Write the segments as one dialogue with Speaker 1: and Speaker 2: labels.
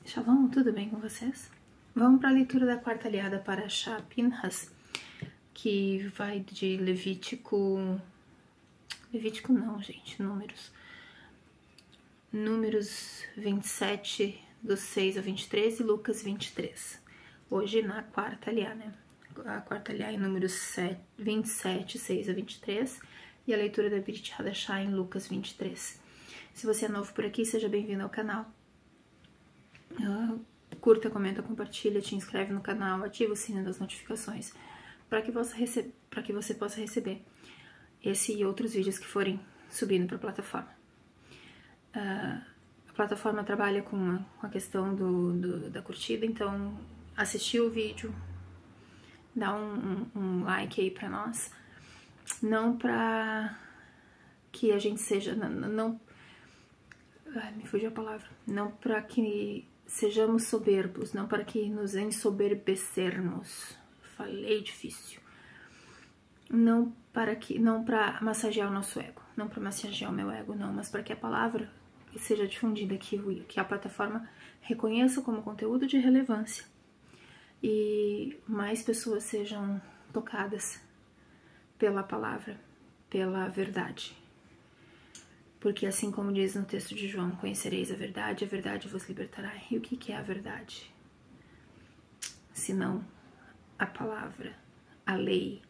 Speaker 1: Shalom, tudo bem com vocês? Vamos para a leitura da quarta aliada para Shá Pinhas, que vai de Levítico não, gente, Números 27, do 6 ao 23 e Lucas 23. Hoje na quarta aliada, né? A quarta aliada em Números 27, 6 a 23 e a leitura da Brit Hadashah em Lucas 23. Se você é novo por aqui, seja bem-vindo ao canal. Curta, comenta, compartilha, te inscreve no canal, ativa o sininho das notificações para que você possa receber esse e outros vídeos que forem subindo para a plataforma. A plataforma trabalha com a questão da curtida, então assistir o vídeo, dá um like aí para nós, não para que a gente seja, me fugiu a palavra, não para que sejamos soberbos, não para que nos ensoberbecermos, falei difícil, não para massagear o nosso ego, não para massagear o meu ego, não, mas para que a palavra seja difundida, que a plataforma reconheça como conteúdo de relevância e mais pessoas sejam tocadas pela palavra, pela verdade. Porque assim como diz no texto de João, conhecereis a verdade vos libertará. E o que é a verdade? Senão a palavra, a lei,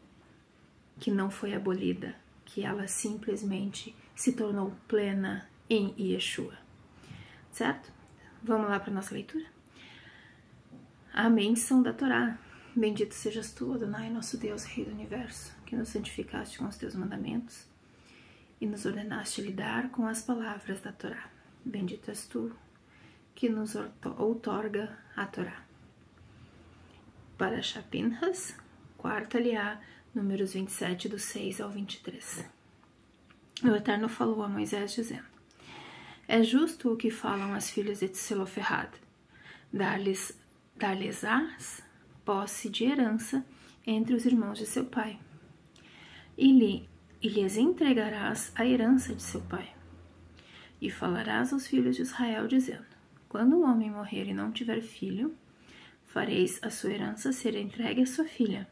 Speaker 1: que não foi abolida, que ela simplesmente se tornou plena em Yeshua. Certo? Vamos lá para a nossa leitura? A bênção da Torá. Bendito sejas tu, Adonai, nosso Deus, Rei do Universo, que nos santificaste com os teus mandamentos e nos ordenaste lidar com as palavras da Torá. Bendito és tu, que nos outorga a Torá. Para Shá Pinhas, quarta aliá, números 27, do 6 ao 23. O Eterno falou a Moisés, dizendo: É justo o que falam as filhas de Tselofehad, dar-lhes-ás posse de herança entre os irmãos de seu pai, e lhes entregarás a herança de seu pai. E falarás aos filhos de Israel, dizendo: Quando um homem morrer e não tiver filho, fareis a sua herança ser entregue à sua filha.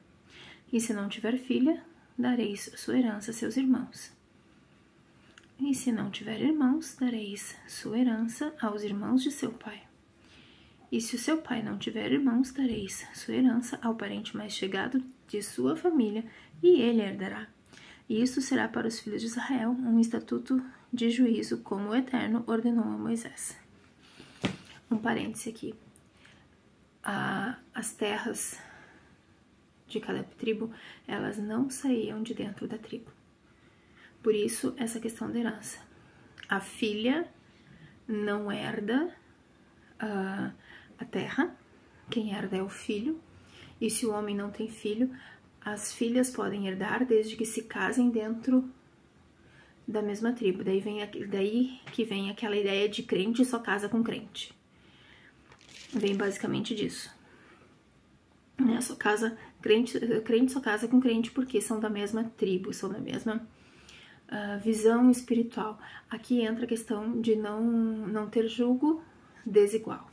Speaker 1: E se não tiver filha, dareis sua herança a seus irmãos. E se não tiver irmãos, dareis sua herança aos irmãos de seu pai. E se o seu pai não tiver irmãos, dareis sua herança ao parente mais chegado de sua família, e ele herdará. E isso será para os filhos de Israel um estatuto de juízo, como o Eterno ordenou a Moisés. Um parêntese aqui. As terras de cada tribo, elas não saíam de dentro da tribo. Por isso, essa questão da herança. A filha não herda a terra, quem herda é o filho, e se o homem não tem filho, as filhas podem herdar desde que se casem dentro da mesma tribo. Daí que vem aquela ideia de crente só casa com crente. Vem basicamente disso. Né? Crente só casa com crente porque são da mesma tribo, são da mesma visão espiritual. Aqui entra a questão de não ter julgo desigual.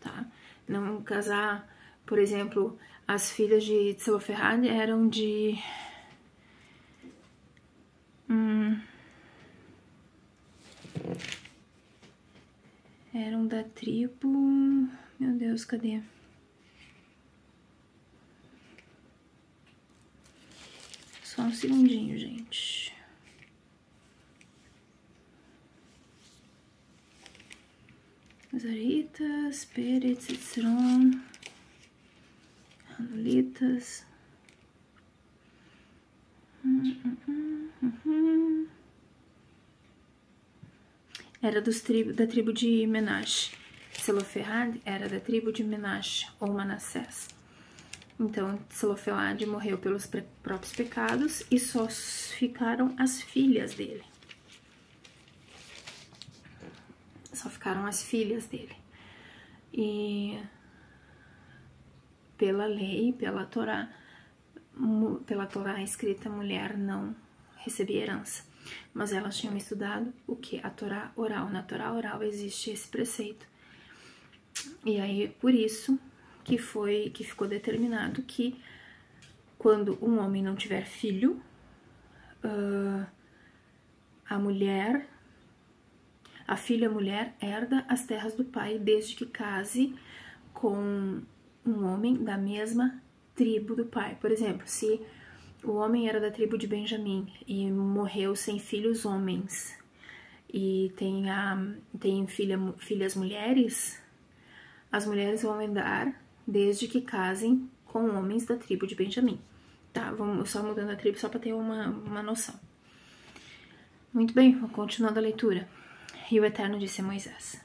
Speaker 1: Tá? Não casar, por exemplo, as filhas de Tselofehad eram de eram da tribo, meu Deus, cadê? Só um segundinho, gente. Zaritas, Peretz, Itzron, Hanulitas. Era da tribo de Menash. Tselofehad era da tribo de Menash, ou Manassés. Então, Tselofehad morreu pelos próprios pecados e só ficaram as filhas dele. Só ficaram as filhas dele. E pela lei, pela Torá escrita, a mulher não recebia herança. Mas elas tinham estudado o que? A Torá oral. Na Torá oral existe esse preceito E aí, por isso que ficou determinado que quando um homem não tiver filho, a filha mulher herda as terras do pai desde que case com um homem da mesma tribo do pai. Por exemplo, se o homem era da tribo de Benjamim e morreu sem filhos homens e tem filhas mulheres, as mulheres vão herdar desde que casem com homens da tribo de Benjamim. Tá, vamos só mudando a tribo só para ter uma noção. Muito bem, continuando a leitura. E o Eterno disse a Moisés: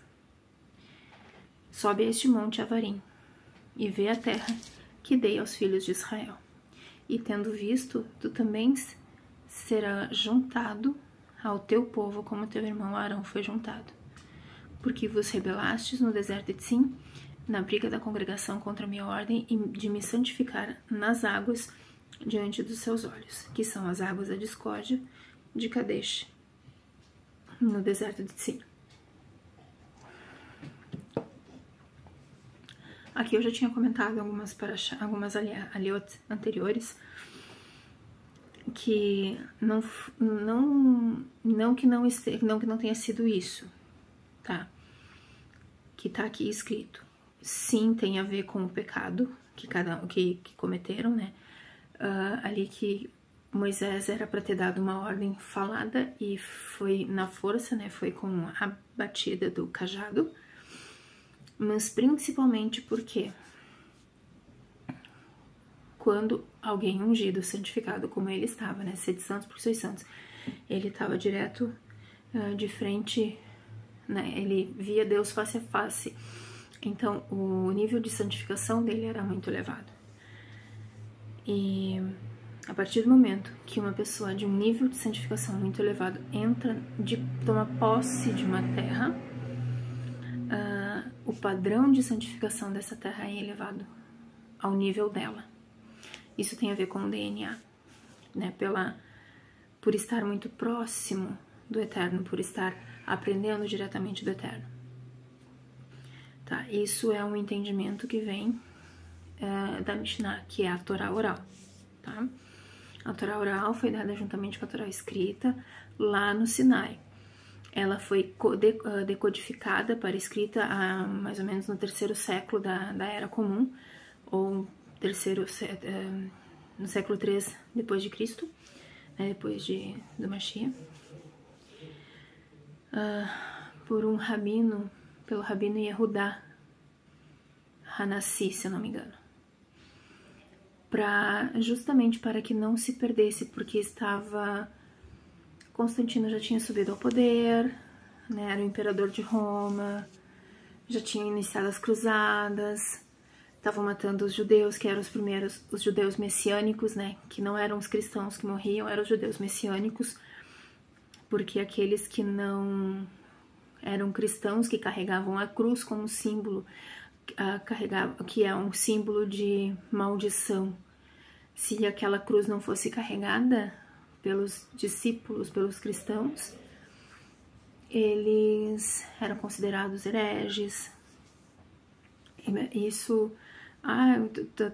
Speaker 1: sobe a este monte Avarim e vê a terra que dei aos filhos de Israel. E tendo visto, tu também será juntado ao teu povo como teu irmão Arão foi juntado. Porque vos rebelastes no deserto de Sim, na briga da congregação contra a minha ordem e de me santificar nas águas diante dos seus olhos, que são as águas da discórdia de Kadesh, no deserto de Sim. Aqui eu já tinha comentado algumas aliot anteriores, que não tenha sido isso, tá? Que tá aqui escrito. Sim, tem a ver com o pecado que cometeram, né? Ali que Moisés era para ter dado uma ordem falada e foi na força, né? Foi com a batida do cajado, mas principalmente porque quando alguém ungido, santificado, como ele estava, né? Sede santos por seus santos, ele estava direto de frente, né? Ele via Deus face a face. Então, o nível de santificação dele era muito elevado. E a partir do momento que uma pessoa de um nível de santificação muito elevado toma posse de uma terra, o padrão de santificação dessa terra é elevado ao nível dela. Isso tem a ver com o DNA, né? Por estar muito próximo do Eterno, por estar aprendendo diretamente do Eterno. Tá? Isso é um entendimento que vem da Mishnah, que é a Torá oral. Tá? A Torá oral foi dada juntamente com a Torá escrita lá no Sinai. Ela foi decodificada para escrita mais ou menos no 3º século da Era Comum, ou no século 3 depois de Cristo, né, depois do Mashiach, pelo rabino Yehudá Hanassi, se eu não me engano, justamente para que não se perdesse, porque Constantino já tinha subido ao poder, né, era o imperador de Roma, já tinha iniciado as cruzadas, estavam matando os judeus, que eram os judeus messiânicos, né, que não eram os cristãos que morriam, eram os judeus messiânicos, porque aqueles que não eram cristãos, que carregavam a cruz como símbolo, que é um símbolo de maldição. Se aquela cruz não fosse carregada pelos discípulos, pelos cristãos, eles eram considerados hereges. Isso,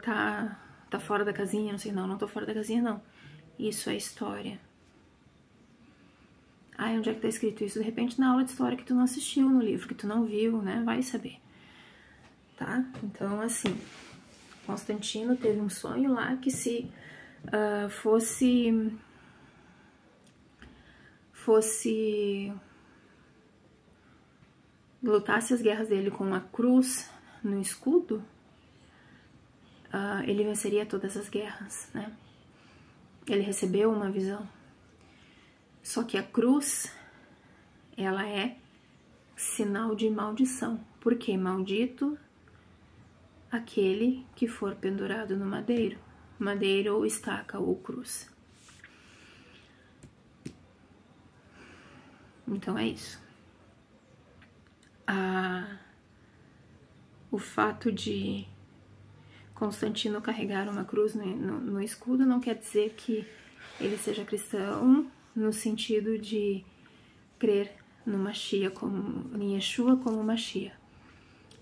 Speaker 1: tá fora da casinha, não sei, não tô fora da casinha, não. Isso é história. Onde é que tá escrito isso? De repente na aula de história que tu não assistiu, no livro que tu não viu, né? Vai saber. Tá? Então, assim, Constantino teve um sonho lá que se lutasse as guerras dele com a cruz no escudo, ele venceria todas as guerras, né? Ele recebeu uma visão. Só que a cruz, ela é sinal de maldição. Porque maldito aquele que for pendurado no madeiro ou estaca ou cruz. Então é isso. O fato de Constantino carregar uma cruz no escudo não quer dizer que ele seja cristão no sentido de crer no Mashiach, em Yeshua como Mashiach.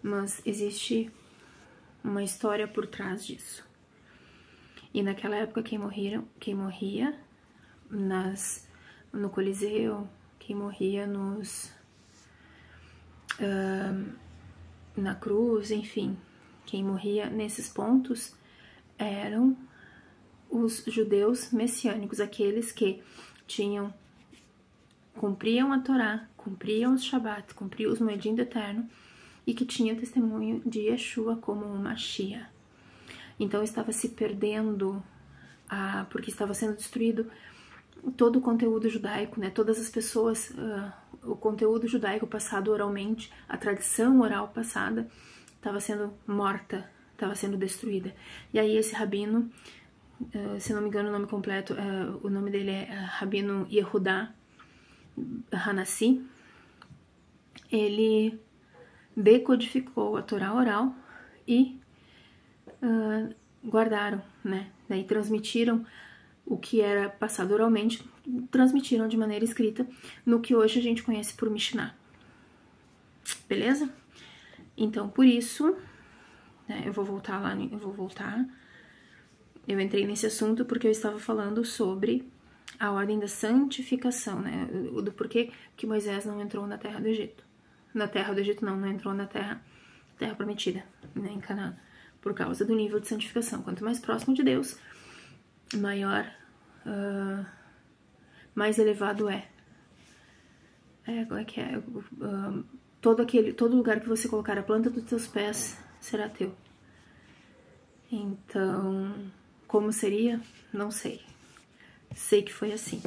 Speaker 1: mas existe uma história por trás disso. E naquela época quem morria no Coliseu, quem morria na cruz, enfim, quem morria nesses pontos eram os judeus messiânicos, aqueles que cumpriam a Torá, cumpriam os Shabat, cumpriam os Moedim do Eterno e que tinham testemunho de Yeshua como o Mashiach. Então estava se perdendo, porque estava sendo destruído todo o conteúdo judaico, né? Todas as pessoas, o conteúdo judaico passado oralmente, a tradição oral passada, estava sendo morta, estava sendo destruída. E aí esse rabino, se não me engano o nome completo, o nome dele é Rabino Yehudá Hanassi, ele decodificou a Torá oral e guardaram, né? Daí transmitiram o que era passado oralmente, transmitiram de maneira escrita no que hoje a gente conhece por Mishnah. Beleza? Então, por isso, né, eu entrei nesse assunto porque eu estava falando sobre a ordem da santificação, né? Do porquê que Moisés não entrou na terra do Egito. Na terra do Egito não entrou na terra prometida, né, em Canaã, por causa do nível de santificação. Quanto mais próximo de Deus, mais elevado é. Como é que é? Todo lugar que você colocar a planta dos teus pés será teu. Então, como seria? Não sei. Sei que foi assim.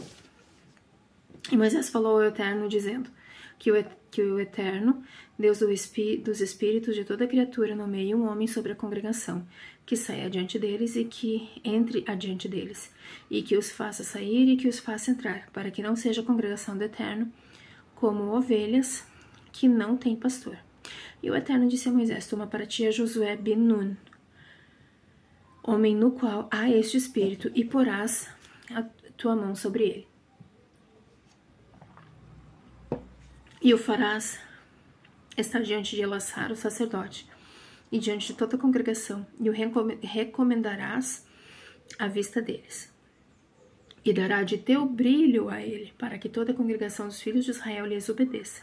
Speaker 1: E Moisés falou ao Eterno, dizendo que o Eterno, Deus dos espíritos de toda criatura, nomeie um homem sobre a congregação, que saia adiante deles e que entre adiante deles, e que os faça sair e que os faça entrar, para que não seja a congregação do Eterno como ovelhas que não têm pastor. E o Eterno disse a Moisés: toma para ti a Josué ben Nun, homem no qual há este espírito, e porás a tua mão sobre ele. E o farás estar diante de Elassar, o sacerdote, e diante de toda a congregação, e o recomendarás à vista deles. E dará de teu brilho a ele, para que toda a congregação dos filhos de Israel lhes obedeça.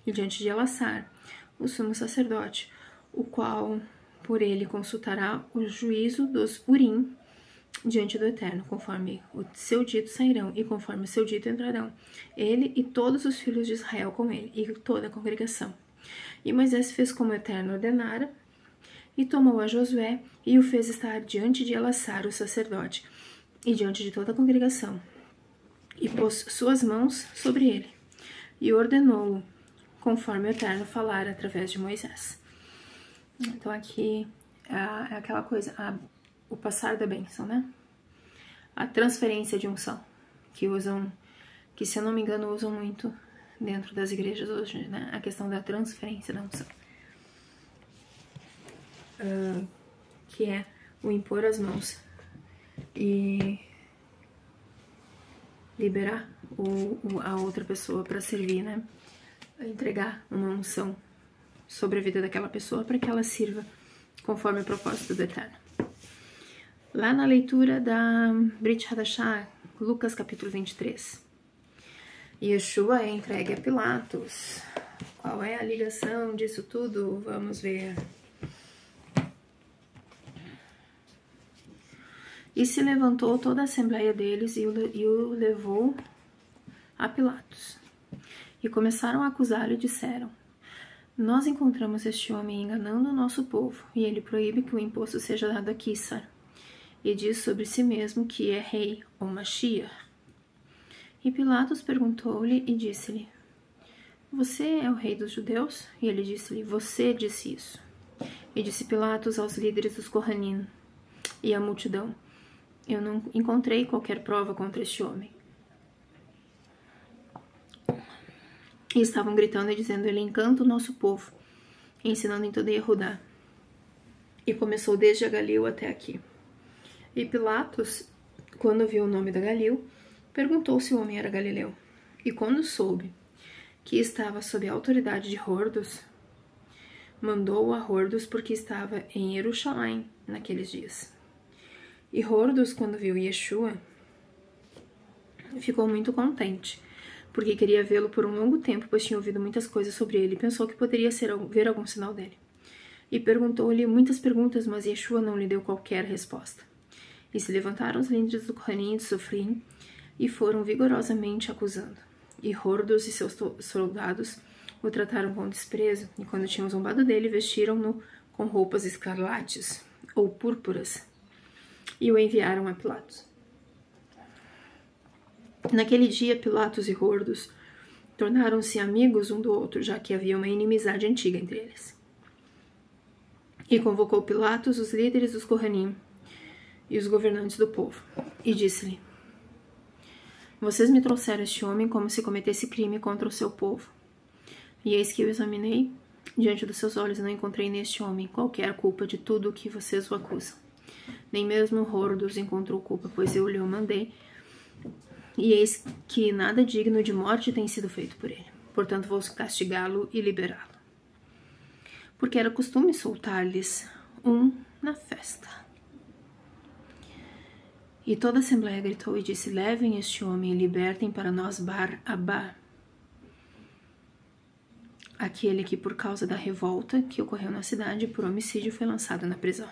Speaker 1: E diante de Elassar, o sumo sacerdote, o qual por ele consultará o juízo dos Urim diante do Eterno, conforme o seu dito sairão e conforme o seu dito entrarão, ele e todos os filhos de Israel com ele, e toda a congregação. E Moisés fez como o Eterno ordenara, e tomou a Josué, e o fez estar diante de Elassar, o sacerdote, e diante de toda a congregação, e pôs suas mãos sobre ele, e ordenou-o, conforme o Eterno falara através de Moisés. Então aqui é aquela coisa, o passar da bênção, né? A transferência de unção, que se eu não me engano usam muito dentro das igrejas hoje, né? A questão da transferência da unção. Que é o impor as mãos e liberar a outra pessoa para servir, né? Entregar uma unção sobre a vida daquela pessoa para que ela sirva conforme o propósito do Eterno. Lá na leitura da Brit Hadashah, Lucas capítulo 23, Yeshua é entregue a Pilatos. Qual é a ligação disso tudo? Vamos ver. E se levantou toda a assembleia deles e o levou a Pilatos. E começaram a acusá-lo e disseram: nós encontramos este homem enganando o nosso povo, e ele proíbe que o imposto seja dado a Quísar, e diz sobre si mesmo que é rei, ou Mashiach. E Pilatos perguntou-lhe e disse-lhe: você é o rei dos judeus? E ele disse-lhe: você disse isso. E disse Pilatos aos líderes dos Kohanim e à multidão: eu não encontrei qualquer prova contra este homem. E estavam gritando e dizendo: ele encanta o nosso povo, ensinando em toda Yehudá. E começou desde a Galil até aqui. E Pilatos, quando viu o nome da Galil, perguntou se o homem era galileu. E quando soube que estava sob a autoridade de Rodos, mandou a Hordos porque estava em Jerusalém naqueles dias. E Hordos, quando viu Yeshua, ficou muito contente, porque queria vê-lo por um longo tempo, pois tinha ouvido muitas coisas sobre ele e pensou que poderia ver algum sinal dele. E perguntou-lhe muitas perguntas, mas Yeshua não lhe deu qualquer resposta. E se levantaram os líderes do Kohanim e de Sofrim e foram vigorosamente acusando. E Hordos e seus soldados o trataram com desprezo, e quando tinham zombado dele, vestiram-no com roupas escarlates ou púrpuras e o enviaram a Pilatos. Naquele dia, Pilatos e Hordos tornaram-se amigos um do outro, já que havia uma inimizade antiga entre eles. E convocou Pilatos os líderes dos Kohanim e os governantes do povo, e disse-lhe: Vocês me trouxeram este homem como se cometesse crime contra o seu povo. E eis que eu examinei diante dos seus olhos e não encontrei neste homem qualquer culpa de tudo o que vocês o acusam. Nem mesmo Hordos encontrou culpa, pois eu lhe o mandei, e eis que nada digno de morte tem sido feito por ele. Portanto, vou castigá-lo e liberá-lo. Porque era costume soltar-lhes um na festa. E toda a assembleia gritou e disse: Levem este homem e libertem para nós Bar-Abá, aquele que, por causa da revolta que ocorreu na cidade, por homicídio foi lançado na prisão.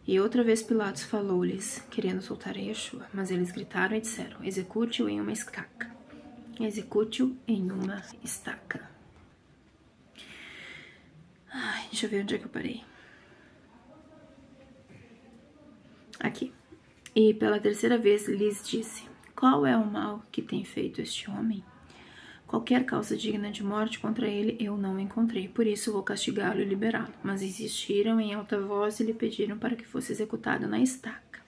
Speaker 1: E outra vez Pilatos falou-lhes, querendo soltar a Yeshua, mas eles gritaram e disseram: Execute-o em uma estaca. Execute-o em uma estaca. Ai, deixa eu ver onde é que eu parei. Aqui. E pela terceira vez lhes disse: Qual é o mal que tem feito este homem? Qualquer causa digna de morte contra ele eu não encontrei, por isso vou castigá-lo e liberá-lo. Mas insistiram em alta voz e lhe pediram para que fosse executado na estaca.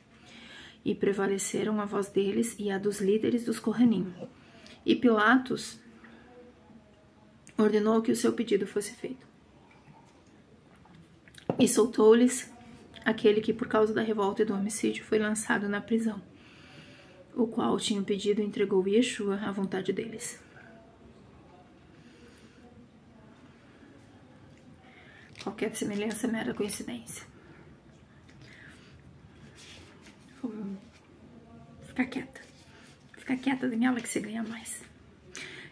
Speaker 1: E prevaleceram a voz deles e a dos líderes dos Kohanim. E Pilatos ordenou que o seu pedido fosse feito. E soltou-lhes aquele que, por causa da revolta e do homicídio, foi lançado na prisão, o qual tinha pedido e entregou Yeshua à vontade deles. Qualquer semelhança é mera coincidência. Vou ficar quieta. Fica quieta, Daniela, que você ganha mais.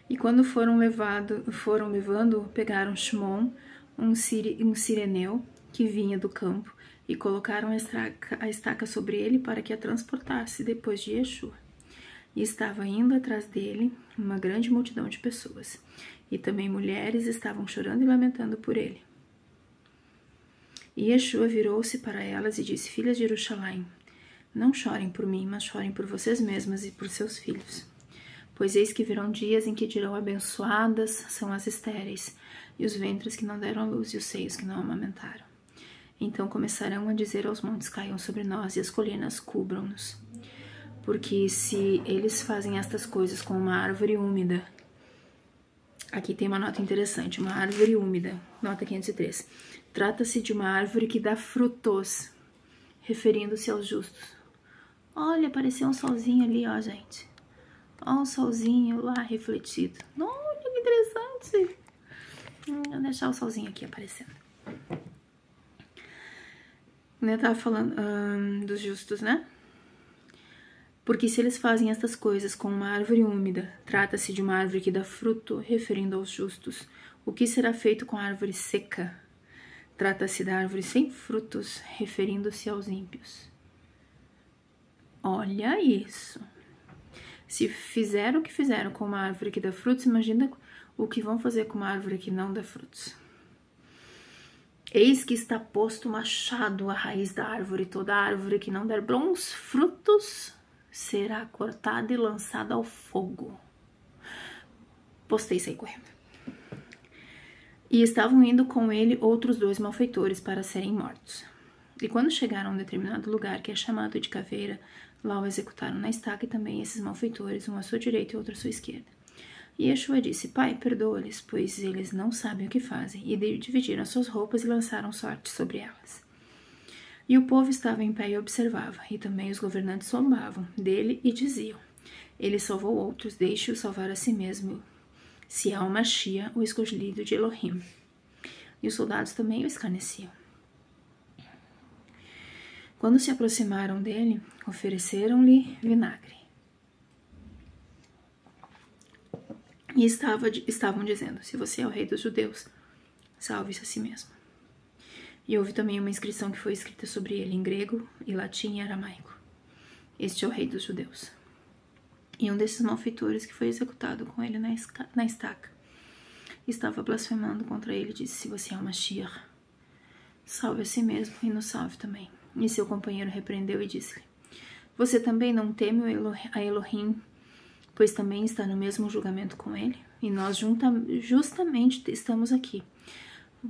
Speaker 1: E quando foram levando, pegaram Shimon, um sireneu, que vinha do campo, e colocaram a estaca sobre ele para que a transportasse depois de Yeshua. E estava indo atrás dele uma grande multidão de pessoas, e também mulheres estavam chorando e lamentando por ele. E Yeshua virou-se para elas e disse: Filhas de Jerusalém, não chorem por mim, mas chorem por vocês mesmas e por seus filhos. Pois eis que virão dias em que dirão: abençoadas são as estéreis, e os ventres que não deram à luz, e os seios que não amamentaram. Então começarão a dizer aos montes: caiam sobre nós, e as colinas cubram-nos. Porque se eles fazem estas coisas com uma árvore úmida... Aqui tem uma nota interessante, uma árvore úmida, nota 503. Trata-se de uma árvore que dá frutos, referindo-se aos justos. Olha, apareceu um solzinho ali, ó, gente. Ó, um solzinho lá refletido. Olha, que interessante. Vou deixar o solzinho aqui aparecendo. Eu tava falando dos justos, né? Porque se eles fazem estas coisas com uma árvore úmida, trata-se de uma árvore que dá fruto, referindo aos justos. O que será feito com a árvore seca? Trata-se da árvore sem frutos, referindo-se aos ímpios. Olha isso! Se fizeram o que fizeram com uma árvore que dá frutos, imagina o que vão fazer com uma árvore que não dá frutos. Eis que está posto o machado à raiz da árvore, toda árvore que não der bons frutos será cortada e lançada ao fogo. Postei e saí correndo. E estavam indo com ele outros 2 malfeitores para serem mortos. E quando chegaram a um determinado lugar, que é chamado de Caveira, lá o executaram na estaca, e também esses malfeitores, um à sua direita e outro à sua esquerda. E Yeshua disse: Pai, perdoa-lhes, pois eles não sabem o que fazem. E dividiram as suas roupas e lançaram sorte sobre elas. E o povo estava em pé e observava, e também os governantes zombavam dele e diziam: Ele salvou outros, deixe-o salvar a si mesmo, se é o Mashia, o escolhido de Elohim. e os soldados também o escarneciam. Quando se aproximaram dele, ofereceram-lhe vinagre. E estavam dizendo: se você é o rei dos judeus, salve-se a si mesmo. E houve também uma inscrição que foi escrita sobre ele em grego e latim e aramaico: este é o rei dos judeus. E um desses malfeitores que foi executado com ele na estaca estava blasfemando contra ele e disse: se você é o Mashiach, salve a si mesmo e nos salve também. E seu companheiro repreendeu e disse-lhe: você também não teme a Elohim, pois também está no mesmo julgamento com ele? E nós justamente estamos aqui,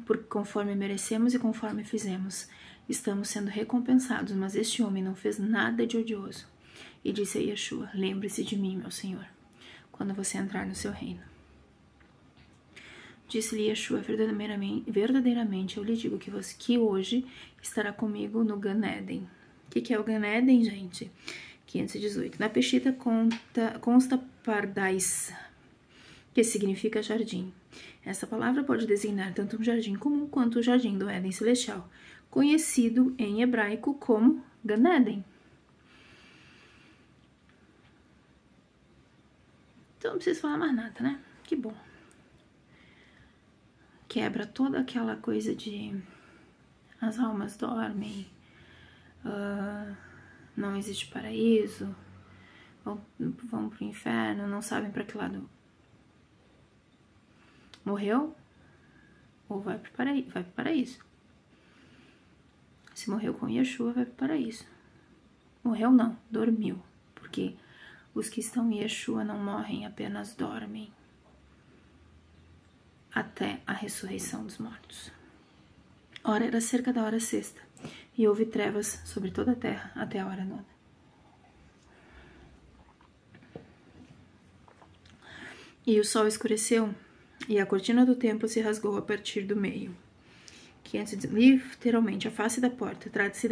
Speaker 1: porque conforme merecemos e conforme fizemos, estamos sendo recompensados, mas este homem não fez nada de odioso. E disse a Yeshua: lembre-se de mim, meu Senhor, quando você entrar no seu reino. Disse-lhe Yeshua: verdadeiramente eu lhe digo que hoje estará comigo no Gan Eden. O que é o Gan Eden, gente? 518. Na Peshita consta pardais, que significa jardim. Essa palavra pode designar tanto um jardim comum quanto o jardim do Éden celestial, conhecido em hebraico como Gan Eden. Então não preciso falar mais nada, né? Que bom. Quebra toda aquela coisa de as almas dormem, não existe paraíso, vão pro inferno, não sabem para que lado morreu ou vai pro paraíso. Se morreu com Yeshua, vai pro paraíso. Morreu não, dormiu, porque os que estão em Yeshua não morrem, apenas dormem até a ressurreição dos mortos. Ora, era cerca da hora sexta, e houve trevas sobre toda a terra até a hora nona. E o sol escureceu, e a cortina do templo se rasgou a partir do meio. Literalmente, a face da porta. Trata-se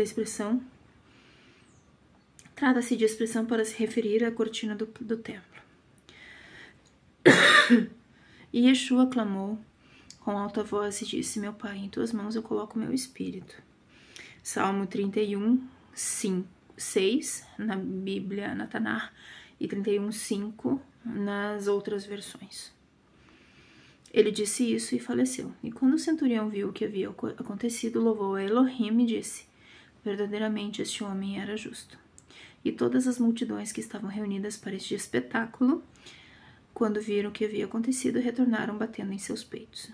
Speaker 1: de expressão para se referir à cortina do templo. E Yeshua clamou com alta voz e disse: meu pai, em tuas mãos eu coloco meu espírito. Salmo 31, 6 na Bíblia, na Tanakh, e 31, 5 nas outras versões. Ele disse isso e faleceu. E quando o centurião viu o que havia acontecido, louvou a Elohim e disse: verdadeiramente este homem era justo. E todas as multidões que estavam reunidas para este espetáculo, quando viram o que havia acontecido, retornaram batendo em seus peitos.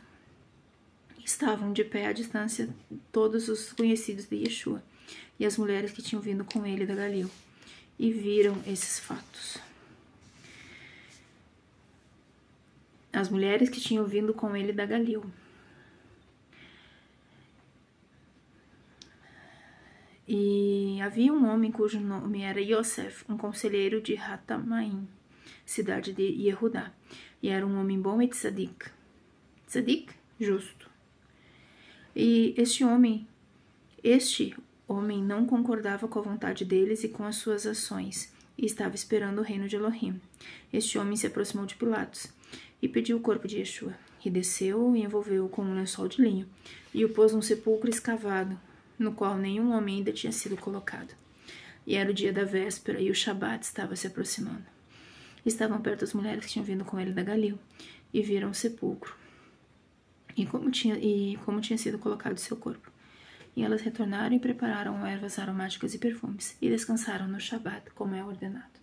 Speaker 1: Estavam de pé à distância todos os conhecidos de Yeshua e as mulheres que tinham vindo com ele da Galil, e viram esses fatos. As mulheres que tinham vindo com ele da Galil. E havia um homem cujo nome era Yosef, um conselheiro de Hatamaim, cidade de Yehudá, e era um homem bom e tzadik. Tzadik, justo. E este homem não concordava com a vontade deles e com as suas ações, e estava esperando o reino de Elohim. Este homem se aproximou de Pilatos e pediu o corpo de Yeshua, e desceu e envolveu-o com um lençol de linho, e o pôs num sepulcro escavado, no qual nenhum homem ainda tinha sido colocado. E era o dia da véspera, e o Shabat estava se aproximando. Estavam perto as mulheres que tinham vindo com ele da Galil, e viram o sepulcro, e como tinha sido colocado seu corpo. E elas retornaram e prepararam ervas aromáticas e perfumes, e descansaram no Shabat, como é ordenado.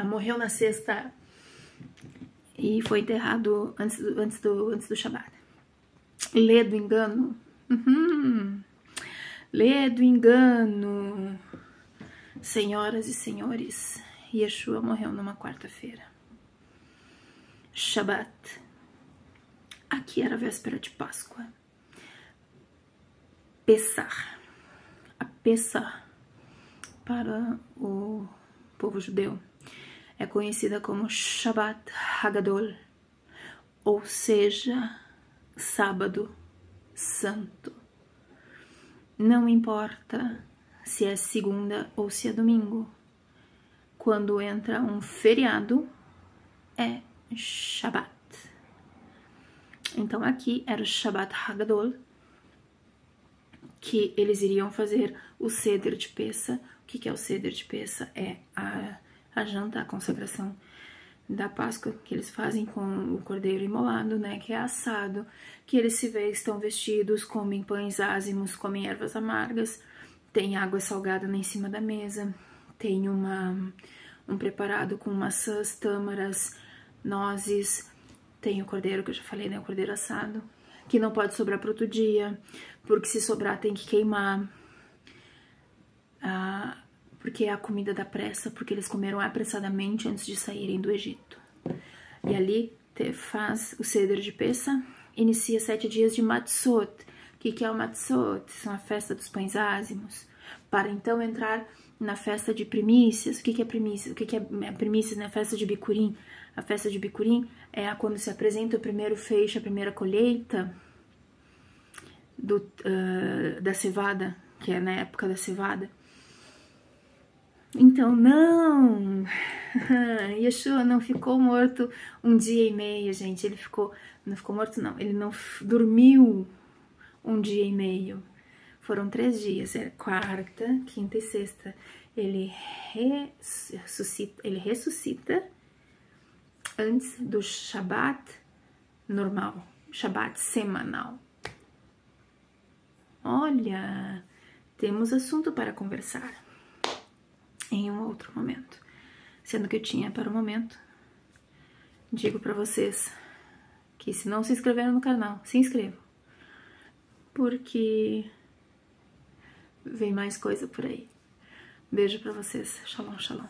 Speaker 1: Morreu na sexta e foi enterrado antes do Shabat. Lê do engano. Lê do engano. Senhoras e senhores, Yeshua morreu numa quarta-feira. Shabat. Aqui era a véspera de Páscoa. Pessah. A Pessah para o povo judeu é conhecida como Shabbat Hagadol, ou seja, sábado santo. Não importa se é segunda ou se é domingo. Quando entra um feriado, é Shabbat. Então aqui era o Shabbat Hagadol, que eles iriam fazer o Seder de Pessa. O que é o Seder de Pessa? É a janta, a consagração da Páscoa, que eles fazem com o cordeiro imolado, né, que é assado, que eles estão vestidos, comem pães ázimos, comem ervas amargas, tem água salgada lá em cima da mesa, tem um preparado com maçãs, tâmaras, nozes, tem o cordeiro que eu já falei, né, o cordeiro assado, que não pode sobrar para outro dia, porque se sobrar tem que queimar, porque é a comida da pressa, porque eles comeram apressadamente antes de saírem do Egito. E ali faz o Seder de Pessa, inicia 7 dias de Matzot. O que é o Matzot? São a festa dos pães ázimos, para então entrar na festa de primícias. O que é primícias? O que é primícias, né? A festa de Bicurim. A festa de Bicurim é quando se apresenta o primeiro feixe, a primeira colheita da cevada, que é na época da cevada. Então, não, Yeshua não ficou morto 1 dia e meio, gente, não ficou morto não, ele não dormiu 1 dia e meio, foram 3 dias, quarta, quinta e sexta, ele ressuscita antes do Shabat normal, Shabat semanal. Olha, temos assunto para conversar em um outro momento. Sendo que eu tinha para o momento, digo para vocês que se não se inscreveram no canal, se inscrevam. Porque vem mais coisa por aí. Beijo para vocês. Shalom, shalom.